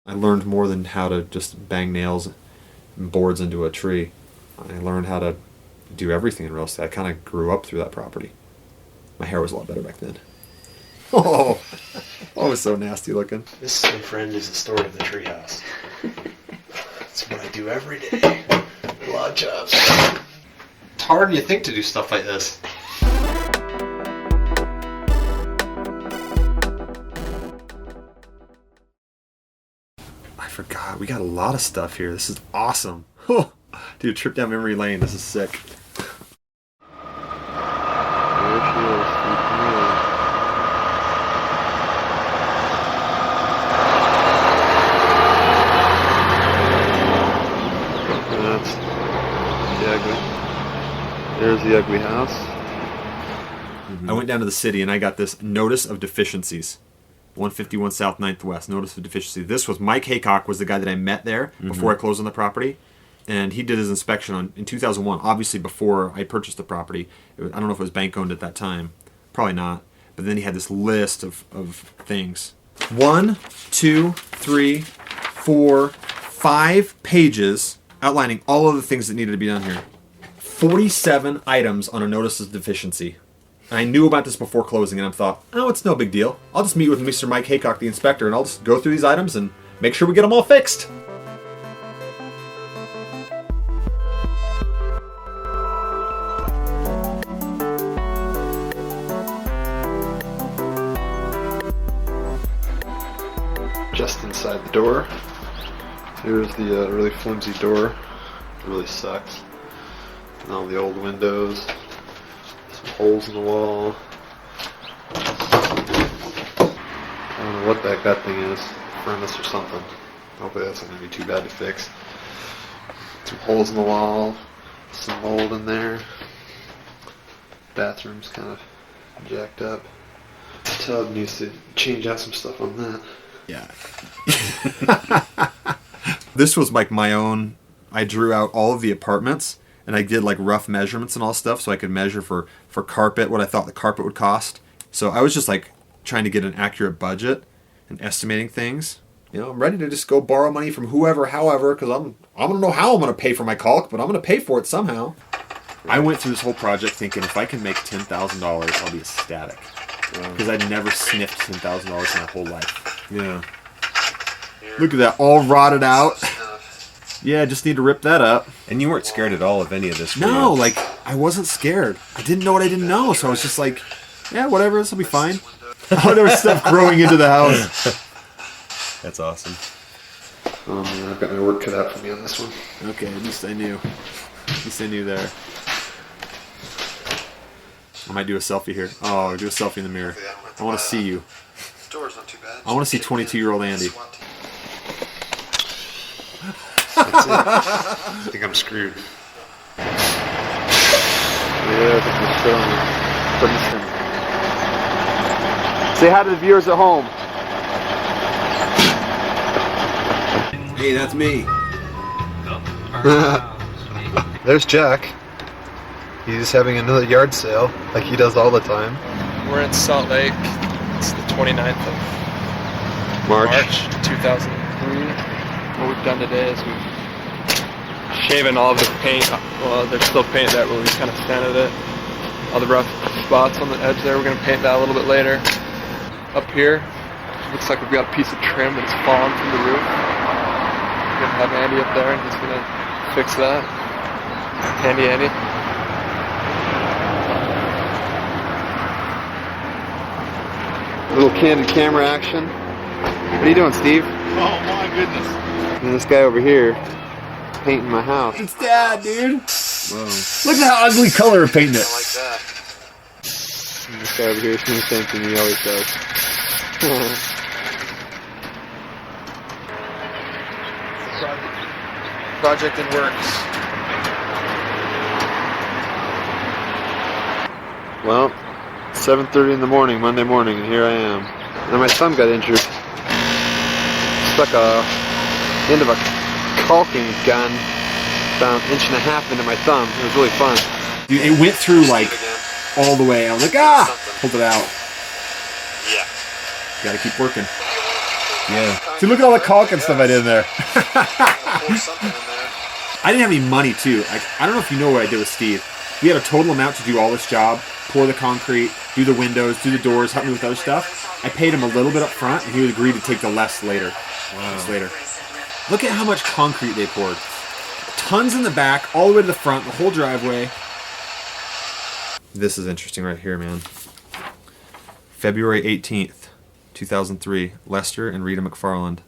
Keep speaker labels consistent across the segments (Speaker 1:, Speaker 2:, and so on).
Speaker 1: I learned more than how to just bang nails and boards into a tree. I learned how to do everything in real estate. I kind of grew up through that property. My hair was a lot better back then. Oh, it was so nasty looking.
Speaker 2: This, my friend, is the story of the treehouse. It's what I do every day. A lot of jobs. It's harder than you think to do stuff like this.
Speaker 1: I forgot. We got a lot of stuff here. This is awesome. Dude, trip down memory lane. This is sick.
Speaker 3: There she is. That's the ugly. There's the ugly house.
Speaker 1: I went down to the city and I got this notice of deficiencies. 151 South 9th West, notice of deficiency. This was Mike Haycock was the guy that I met there before I closed on the property. And he did his inspection in 2001, obviously before I purchased the property. I don't know if it was bank owned at that time. Probably not. But then he had this list of things. 1, 2, 3, 4, 5 pages outlining all of the things that needed to be done here. 47 items on a notice of deficiency. And I knew about this before closing, and I thought, oh, it's no big deal. I'll just meet with Mr. Mike Haycock, the inspector, and I'll just go through these items and make sure we get them all fixed.
Speaker 3: Just inside the door. Here's the really flimsy door. It really sucks. And all the old windows. Some holes in the wall. I don't know what that thing is. Furnace or something. Hopefully that's not going to be too bad to fix. Some holes in the wall. Some mold in there. Bathroom's kind of jacked up. Tub needs to change out some stuff on that.
Speaker 1: Yeah. This was like my own. I drew out all of the apartments and I did like rough measurements and all stuff so I could measure for carpet what I thought the carpet would cost. So I was just like trying to get an accurate budget and estimating things. You know, I'm ready to just go borrow money from whoever, however, because I don't know how I'm going to pay for my caulk, but I'm going to pay for it somehow. I went through this whole project thinking if I can make $10,000, I'll be ecstatic. Because I'd never sniffed $10,000 in my whole life. Yeah. Look at that, all rotted out. Yeah, just need to rip that up.
Speaker 4: And you weren't scared at all of any of this?
Speaker 1: No, like, I wasn't scared. I didn't know what I didn't know, so I was just like, yeah, whatever, this will be fine. Oh, there was stuff growing into the house.
Speaker 4: That's awesome.
Speaker 3: Oh man, I've got my work cut out for me on this one.
Speaker 1: Okay, at least I knew. At least I knew there. I might do a selfie here. Oh, do a selfie in the mirror. I want to see you. I want to see 22-year-old Andy.
Speaker 3: That's it. I think I'm screwed. Yeah, I think we're still on Princeton. Say hi to the viewers at home.
Speaker 4: Hey, that's me.
Speaker 3: There's Jack. He's having another yard sale, like he does all the time.
Speaker 5: We're in Salt Lake. It's the 29th of March 2003. What we've done today is we've shaven all of the paint. Well, there's still paint that we kind of sanded it. All the rough spots on the edge there, we're going to paint that a little bit later. Up here, looks like we've got a piece of trim that's fallen from the roof. We're going to have Andy up there and he's going to fix that. Handy Andy.
Speaker 3: Little candid camera action. What are you doing, Steve?
Speaker 6: Oh my goodness.
Speaker 3: And this guy over here painting my house.
Speaker 1: It's Dad, dude. Whoa. Look at how ugly color of painting it.
Speaker 6: I like that.
Speaker 3: And this guy over here is doing the same thing he always does.
Speaker 5: Project in works.
Speaker 3: Well, 7:30 in the morning, Monday morning, and here I am. And my thumb got injured. Stuck a end of a caulking gun about 1.5 inches into my thumb. It was really fun.
Speaker 1: Dude, it went through like all the way. I was like, ah! Pulled it out.
Speaker 6: Yeah.
Speaker 1: Gotta keep working.
Speaker 4: Yeah.
Speaker 1: See, look at all the caulk and stuff I did in there. I didn't have any money, too. I don't know if you know what I did with Steve. We had a total amount to do all this job, pour the concrete, do the windows, do the doors, help me with other stuff. I paid him a little bit up front, and he would agree to take the less later. Just later. Look at how much concrete they poured. Tons in the back, all the way to the front, the whole driveway. This is interesting right here, man. February 18th, 2003. Lester and Rita McFarland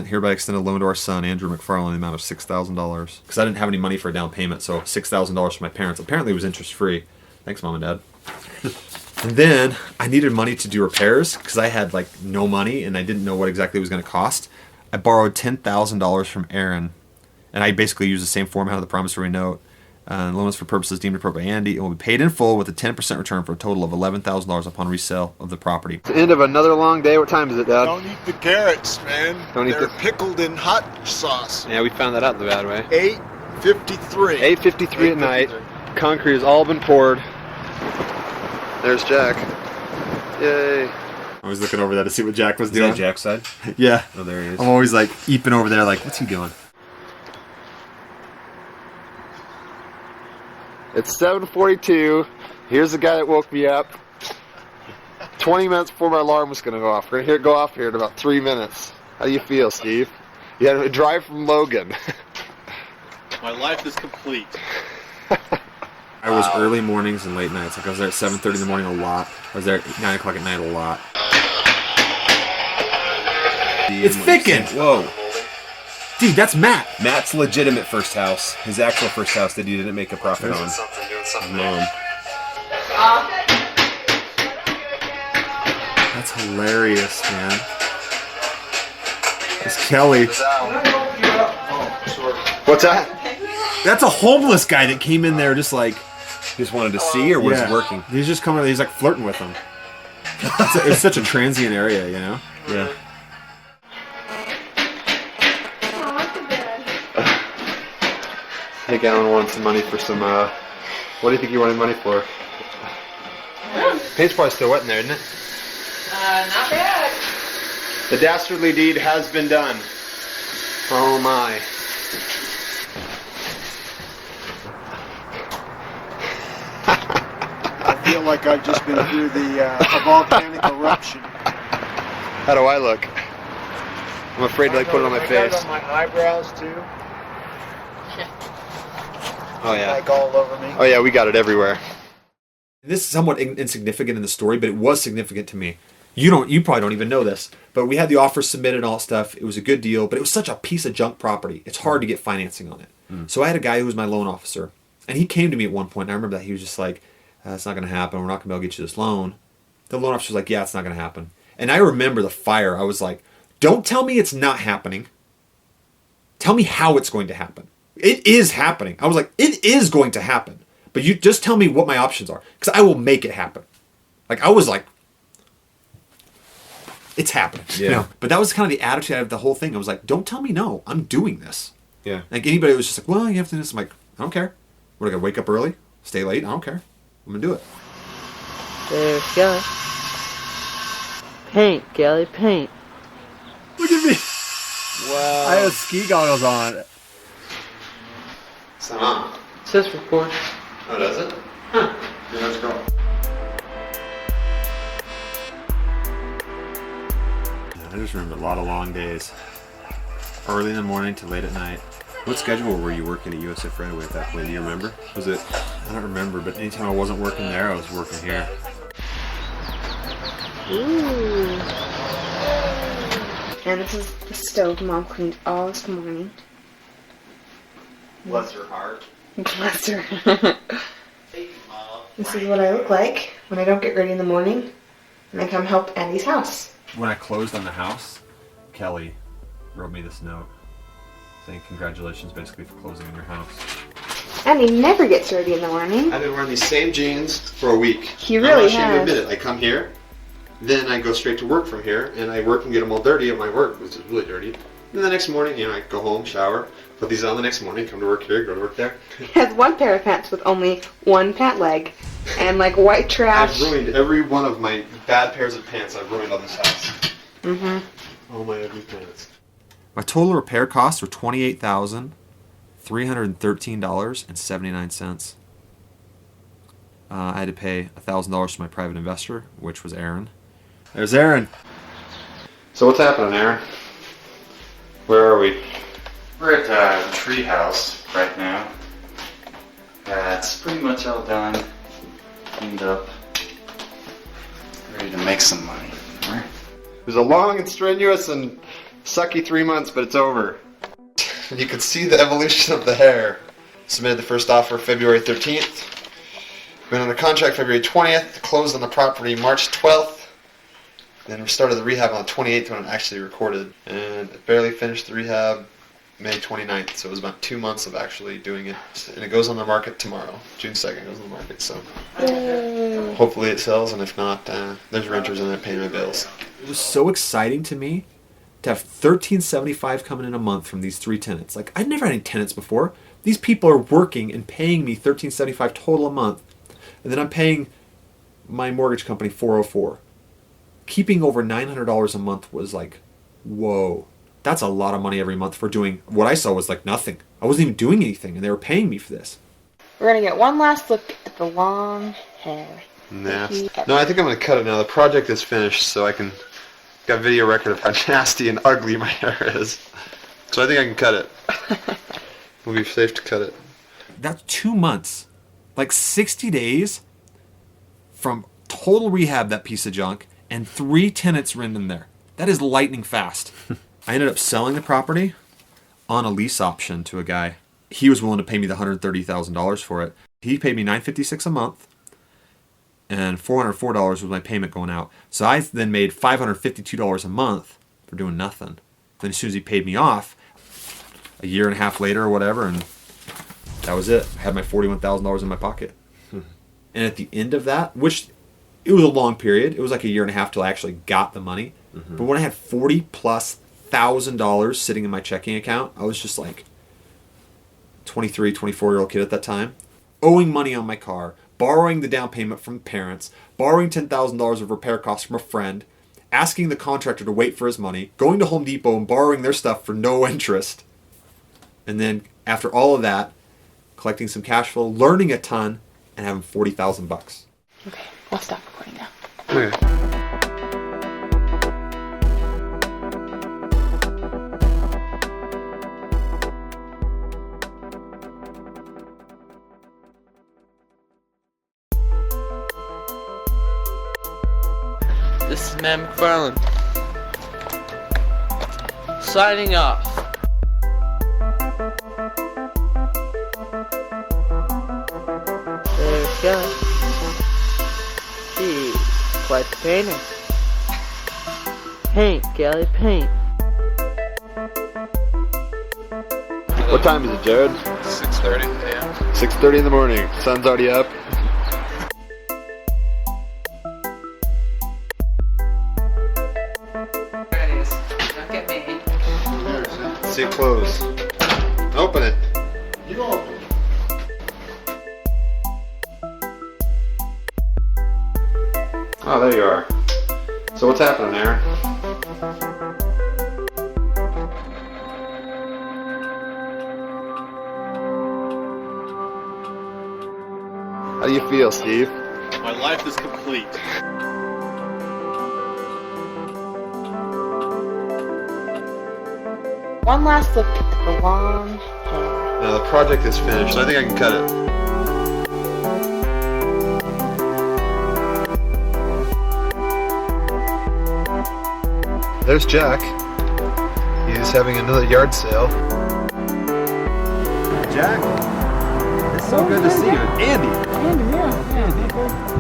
Speaker 1: hereby extend a loan to our son, Andrew McFarland, in the amount of $6,000. Because I didn't have any money for a down payment, so $6,000 from my parents. Apparently it was interest-free. Thanks, Mom and Dad. And then I needed money to do repairs because I had like no money and I didn't know what exactly it was going to cost. I borrowed $10,000 from Aaron, and I basically used the same format of the promissory note. Loans for purposes deemed appropriate by Andy, and will be paid in full with a 10% return for a total of $11,000 upon resale of the property.
Speaker 3: It's the end of another long day. What time is it, Dad?
Speaker 6: Don't eat the carrots, man. They're pickled in hot sauce.
Speaker 3: Yeah, we found that out the bad way.
Speaker 6: 8:53.
Speaker 3: 8:53 at night. Concrete has all been poured. There's Jack. Yay.
Speaker 1: I was looking over there to see what Jack was
Speaker 4: Is
Speaker 1: doing.
Speaker 4: that Jack's side?
Speaker 1: Yeah.
Speaker 4: Oh, there he is.
Speaker 1: I'm always like eeping over there like, what's he doing?
Speaker 3: It's 7:42. Here's the guy that woke me up 20 minutes before my alarm was going to go off. We're going to hear it go off here in about 3 minutes. How do you feel, Steve? You had to drive from Logan.
Speaker 2: My life is complete.
Speaker 1: I was early mornings and late nights. Like I was there at 7:30 in the morning a lot. I was there at 9 o'clock at night a lot. It's thickened!
Speaker 4: Whoa.
Speaker 1: Dude, that's Matt.
Speaker 4: Matt's legitimate first house. His actual first house that he didn't make a profit on.
Speaker 2: Doing something.
Speaker 4: Mom.
Speaker 1: That's hilarious, man. It's Kelly.
Speaker 3: What's that?
Speaker 1: That's a homeless guy that came in there just like...
Speaker 4: Just wanted to see, or was
Speaker 1: yeah.
Speaker 4: it working?
Speaker 1: He's just coming, he's like flirting with them. It's such a transient area, you know?
Speaker 4: Yeah.
Speaker 3: I think Alan wanted some money for some, what do you think you wanted money for? Paint's probably still wet in there, isn't it?
Speaker 7: Not bad.
Speaker 3: The dastardly deed has been done. Oh my.
Speaker 6: I feel like I've just been through a volcanic eruption.
Speaker 3: How do I look? I'm afraid to like put it on my face.
Speaker 6: On my eyebrows too.
Speaker 3: Oh yeah.
Speaker 6: Like all over me.
Speaker 3: Oh yeah, we got it everywhere.
Speaker 1: This is somewhat insignificant in the story, but it was significant to me. You probably don't even know this, but we had the offer submitted and all that stuff. It was a good deal, but it was such a piece of junk property. It's hard to get financing on it. So I had a guy who was my loan officer, and he came to me at one point, and I remember that he was just like, it's not going to happen. We're not going to be able to get you this loan. The loan officer was like, yeah, it's not going to happen. And I remember the fire. I was like, don't tell me it's not happening. Tell me how it's going to happen. It is happening. I was like, it is going to happen. But you just tell me what my options are, because I will make it happen. Like, I was like, it's happening.
Speaker 4: Yeah.
Speaker 1: You know? But that was kind of the attitude of the whole thing. I was like, don't tell me no. I'm doing this.
Speaker 4: Yeah.
Speaker 1: Like, anybody was just like, well, you have to do this. I'm like, I don't care. What, I got to wake up early? Stay late? I don't care. I'm going to do it.
Speaker 7: There's Kelly. Paint, Kelly, paint.
Speaker 1: Look at me.
Speaker 3: Wow.
Speaker 1: I have ski goggles on.
Speaker 3: It's on.
Speaker 7: It says record.
Speaker 3: Oh, does it? Huh. Yeah, let's go.
Speaker 1: I just remember a lot of long days. Early in the morning to late at night.
Speaker 4: What schedule were you working at USF right away at that point? Do you remember? Was it?
Speaker 1: I don't remember, but anytime I wasn't working there, I was working here.
Speaker 7: Ooh. And this is the stove Mom cleaned all this morning.
Speaker 3: Bless her heart.
Speaker 7: Bless her. This is what I look like when I don't get ready in the morning and I come help Andy's house.
Speaker 1: When I closed on the house, Kelly wrote me this note saying congratulations basically for closing on your house.
Speaker 7: Andy never gets ready in the morning.
Speaker 3: I've been wearing these same jeans for a week.
Speaker 7: He really
Speaker 3: I'm not ashamed to
Speaker 7: has.
Speaker 3: admit it. I come here, then I go straight to work from here, and I work and get them all dirty at my work, which is really dirty. And the next morning, I go home, shower, put these on the next morning, come to work here, go to work there.
Speaker 7: He has one pair of pants with only one pant leg and like white trash.
Speaker 3: I've ruined every one of my bad pairs of pants I've ruined on this house.
Speaker 7: Mm-hmm.
Speaker 2: All my ugly tenants.
Speaker 1: My total repair costs were $28,313.79. I had to pay $1,000 to my private investor, which was Aaron. There's Aaron.
Speaker 3: So what's happening, Aaron? Where are we?
Speaker 8: We're at the Treehouse right now. It's pretty much all done, cleaned up, ready to make some money. Right?
Speaker 3: It was a long and strenuous and sucky 3 months, but it's over.
Speaker 2: You can see the evolution of the hair. Submitted the first offer February 13th. Went under contract February 20th. Closed on the property March 12th. Then we started the rehab on the 28th when it actually recorded. And barely finished the rehab May 29th. So it was about 2 months of actually doing it. And it goes on the market tomorrow. June 2nd goes on the market. So hopefully it sells. And if not, there's renters in there paying my bills.
Speaker 1: It was so exciting to me to have $1,375 coming in a month from these 3 tenants. Like, I'd never had any tenants before. These people are working and paying me $1,375 total a month. And then I'm paying my mortgage company $404. Keeping over $900 a month was like, whoa. That's a lot of money every month for doing what I saw was like nothing. I wasn't even doing anything, and they were paying me for this.
Speaker 7: We're gonna get one last look at the long hair.
Speaker 3: Nasty. No, I think I'm going to cut it now. The project is finished, so I can... Got video record of how nasty and ugly my hair is. So I think I can cut it. We'll be safe to cut it.
Speaker 1: That's 2 months. Like 60 days from total rehab, that piece of junk, and 3 tenants were in there. That is lightning fast. I ended up selling the property on a lease option to a guy. He was willing to pay me the $130,000 for it. He paid me $956 a month, and $404 was my payment going out. So I then made $552 a month for doing nothing. Then as soon as he paid me off, a year and a half later or whatever, and that was it. I had my $41,000 in my pocket. And at the end of that, which it was a long period, it was like a year and a half till I actually got the money. But when I had $40,000+ sitting in my checking account, I was just like 23, 24-year-old kid at that time, owing money on my car, borrowing the down payment from parents, borrowing $10,000 of repair costs from a friend, asking the contractor to wait for his money, going to Home Depot and borrowing their stuff for no interest. And then after all of that, collecting some cash flow, learning a ton, and having $40,000.
Speaker 7: Okay, I'll stop recording now.
Speaker 3: Okay.
Speaker 5: This is Matt McFarland. Signing off. There's Kelly. She's quite the painter. Paint, Kelly, paint.
Speaker 3: What time is it, Jared?
Speaker 5: 6:30 a.m.
Speaker 3: 6:30 in the morning. Sun's already up. See it close. Open it.
Speaker 6: You open it.
Speaker 3: Oh, there you are. So what's happening, Aaron? How do you feel, Steve?
Speaker 6: My life is complete.
Speaker 7: One last look at the long hair.
Speaker 3: Now the project is finished, so I think I can cut it. There's Jack. He's having another yard sale.
Speaker 1: Jack, it's so good to see you. Andy.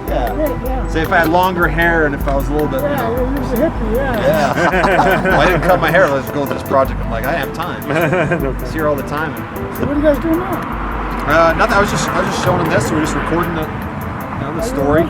Speaker 1: Yeah. Say if I had longer hair and if I was a little bit,
Speaker 9: you're just a hippie,
Speaker 1: yeah. If I didn't cut my hair, let's go with this project. I'm like, I have time. It's here all the time.
Speaker 9: So what are you guys doing now?
Speaker 1: Nothing. I was just showing him this. So we're just recording the story.